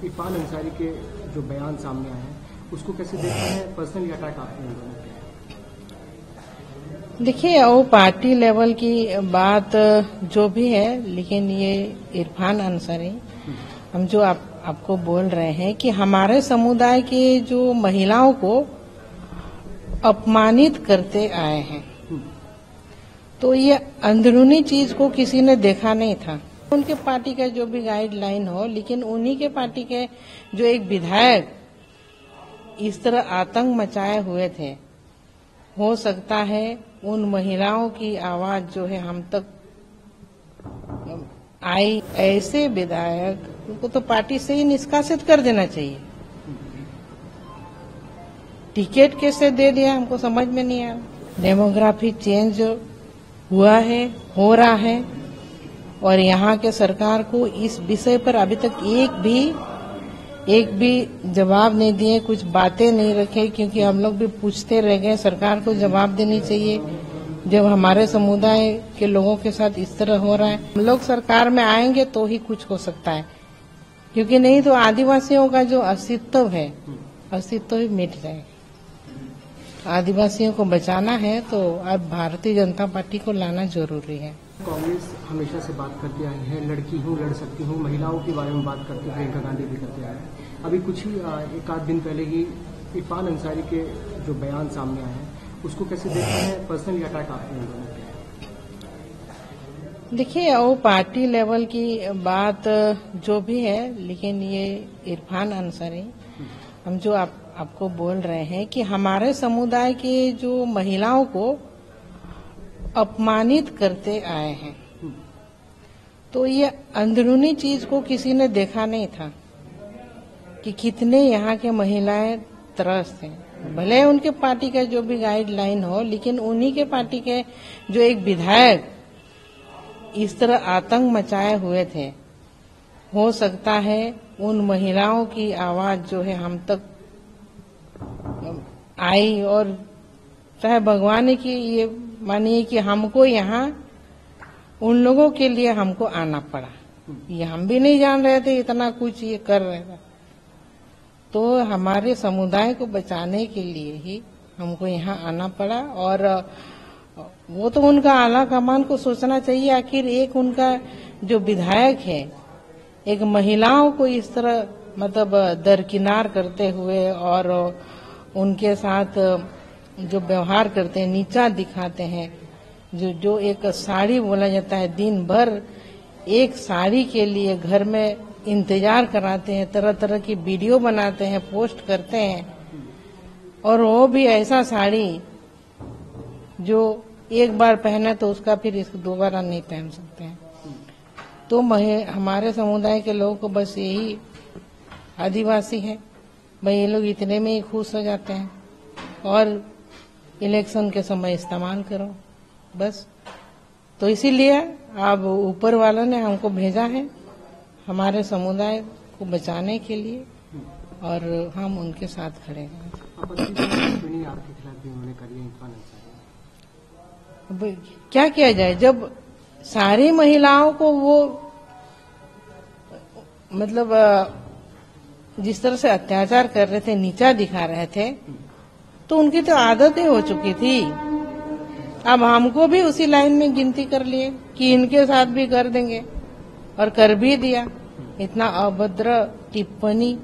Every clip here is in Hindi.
इरफान अंसारी के जो बयान सामने आए हैं उसको कैसे देखते हैं? पर्सनली अटैक आपने उन दोनों पे? देखिए, वो पार्टी लेवल की बात जो भी है, लेकिन ये इरफान अंसारी हम जो आपको बोल रहे हैं कि हमारे समुदाय के जो महिलाओं को अपमानित करते आए हैं, तो ये अंदरूनी चीज को किसी ने देखा नहीं था। उनके पार्टी का जो भी गाइडलाइन हो, लेकिन उन्हीं के पार्टी के जो एक विधायक इस तरह आतंक मचाए हुए थे, हो सकता है उन महिलाओं की आवाज जो है हम तक आई। ऐसे विधायक को तो पार्टी से ही निष्कासित कर देना चाहिए। टिकट कैसे दे दिया हमको समझ में नहीं आया। डेमोग्राफी चेंज हुआ है, हो रहा है, और यहाँ के सरकार को इस विषय पर अभी तक एक भी जवाब नहीं दिए, कुछ बातें नहीं रखे, क्योंकि हम लोग भी पूछते रह गए। सरकार को जवाब देनी चाहिए जब हमारे समुदाय के लोगों के साथ इस तरह हो रहा है। हम लोग सरकार में आएंगे तो ही कुछ हो सकता है, क्योंकि नहीं तो आदिवासियों का जो अस्तित्व है, अस्तित्व ही मिट जाएगा। आदिवासियों को बचाना है तो अब भारतीय जनता पार्टी को लाना जरूरी है। कांग्रेस हमेशा से बात करती आई है, लड़की हूँ, लड़ सकती हूँ, महिलाओं के बारे में बात करती है, प्रियंका गांधी भी करते आए हैं। अभी कुछ ही एक आध दिन पहले ही इरफान अंसारी के जो बयान सामने आए हैं उसको कैसे देखते हैं? पर्सनली अटैक आपने उन दोनों पे? देखिए, वो पार्टी लेवल की बात जो भी है, लेकिन ये इरफान अंसारी हम जो आपको बोल रहे हैं कि हमारे समुदाय के जो महिलाओं को अपमानित करते आए हैं, तो ये अंदरूनी चीज को किसी ने देखा नहीं था कि कितने यहाँ के महिलाएं त्रस्त हैं। भले उनके पार्टी का जो भी गाइडलाइन हो, लेकिन उन्हीं के पार्टी के जो एक विधायक इस तरह आतंक मचाए हुए थे, हो सकता है उन महिलाओं की आवाज जो है हम तक आई, और चाहे भगवान की ये मानिए कि हमको यहाँ उन लोगों के लिए हमको आना पड़ा। ये हम भी नहीं जान रहे थे इतना कुछ ये कर रहे थे, तो हमारे समुदाय को बचाने के लिए ही हमको यहाँ आना पड़ा। और वो तो उनका आला कमान को सोचना चाहिए। आखिर एक उनका जो विधायक है, एक महिलाओं को इस तरह मतलब दरकिनार करते हुए और उनके साथ जो व्यवहार करते हैं, नीचा दिखाते हैं, जो एक साड़ी बोला जाता है, दिन भर एक साड़ी के लिए घर में इंतजार कराते हैं, तरह तरह की वीडियो बनाते हैं, पोस्ट करते हैं, और वो भी ऐसा साड़ी जो एक बार पहने तो उसका फिर इसको दोबारा नहीं पहन सकते हैं। तो हमारे समुदाय के लोगों को बस यही, आदिवासी है भाई, ये लोग इतने में ही खुश हो जाते हैं और इलेक्शन के समय इस्तेमाल करो बस। तो इसीलिए अब ऊपर वालों ने हमको भेजा है हमारे समुदाय को बचाने के लिए, और हम उनके साथ खड़े हैं। आपके खिलाफ भी उन्होंने करी है इरफान अंसारी। क्या किया जाए जब सारी महिलाओं को वो मतलब जिस तरह से अत्याचार कर रहे थे, नीचा दिखा रहे थे, तो उनकी तो आदत ही हो चुकी थी। अब हमको भी उसी लाइन में गिनती कर लिए कि इनके साथ भी कर देंगे, और कर भी दिया। इतना अभद्र टिप्पणी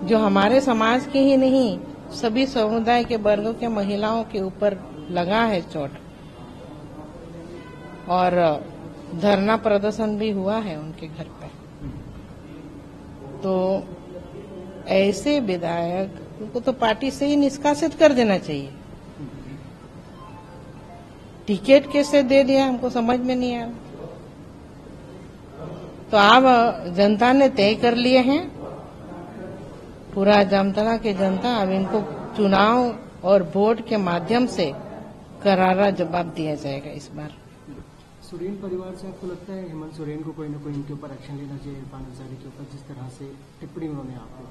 जो हमारे समाज के ही नहीं, सभी समुदाय के वर्गों के महिलाओं के ऊपर लगा है चोट, और धरना प्रदर्शन भी हुआ है उनके घर पर। तो ऐसे विधायक को तो पार्टी से ही निष्कासित कर देना चाहिए। टिकट कैसे दे दिया हमको समझ में नहीं आया। तो अब जनता ने तय कर लिए हैं, पूरा जामताड़ा की जनता, अब इनको चुनाव और वोट के माध्यम से करारा जवाब दिया जाएगा इस बार। सोरेन परिवार से आपको लगता है हेमंत सोरेन को कोई न कोई इनके ऊपर एक्शन लेना चाहिए, इरफान अंसारी के ऊपर, जिस तरह से टिप्पणी उन्होंने आपको?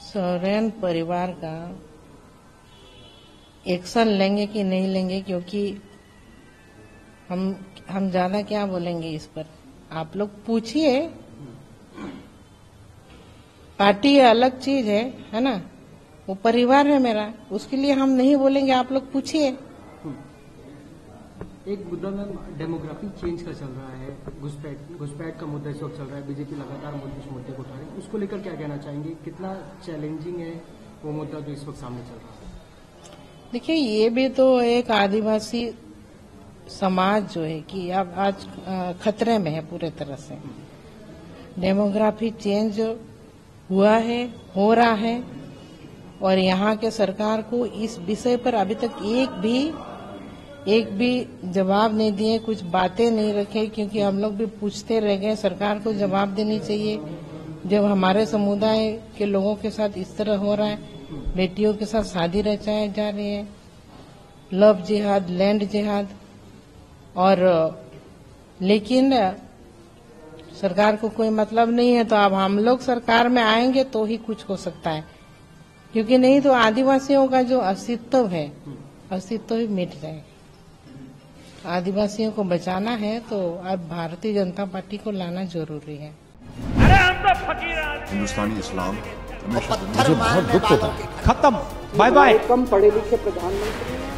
सोरेन परिवार का एक्शन लेंगे कि नहीं लेंगे, क्योंकि हम ज्यादा क्या बोलेंगे इस पर। आप लोग पूछिए पार्टी अलग चीज है ना। वो परिवार है मेरा, उसके लिए हम नहीं बोलेंगे, आप लोग पूछिए। एक मुद्दा मैम डेमोग्राफी चेंज का चल रहा है, घुसपैठ का मुद्दा इस वक्त चल रहा है, बीजेपी लगातार इस मुद्दे को उठा रही है, उसको लेकर क्या कहना चाहेंगे? कितना चैलेंजिंग है वो मुद्दा जो इस वक्त सामने चल रहा है? देखिए, ये भी तो एक आदिवासी समाज जो है कि अब आज खतरे में है पूरे तरह से। डेमोग्राफी चेंज हुआ है, हो रहा है, और यहाँ के सरकार को इस विषय पर अभी तक एक भी जवाब नहीं दिए, कुछ बातें नहीं रखे, क्योंकि हम लोग भी पूछते रह गए। सरकार को जवाब देनी चाहिए जब हमारे समुदाय के लोगों के साथ इस तरह हो रहा है, बेटियों के साथ शादी रचाए जा रही है, लव जिहाद, लैंड जिहाद, और लेकिन सरकार को कोई मतलब नहीं है। तो अब हम लोग सरकार में आएंगे तो ही कुछ हो सकता है, क्योंकि नहीं तो आदिवासियों का जो अस्तित्व है, अस्तित्व ही मिट जाएगा। आदिवासियों को बचाना है तो अब भारतीय जनता पार्टी को लाना जरूरी है। हिंदुस्तानी इस्लाम मुझे बहुत दुख होता है। खत्म, बाय बाय। कम पढ़े लिखे प्रधानमंत्री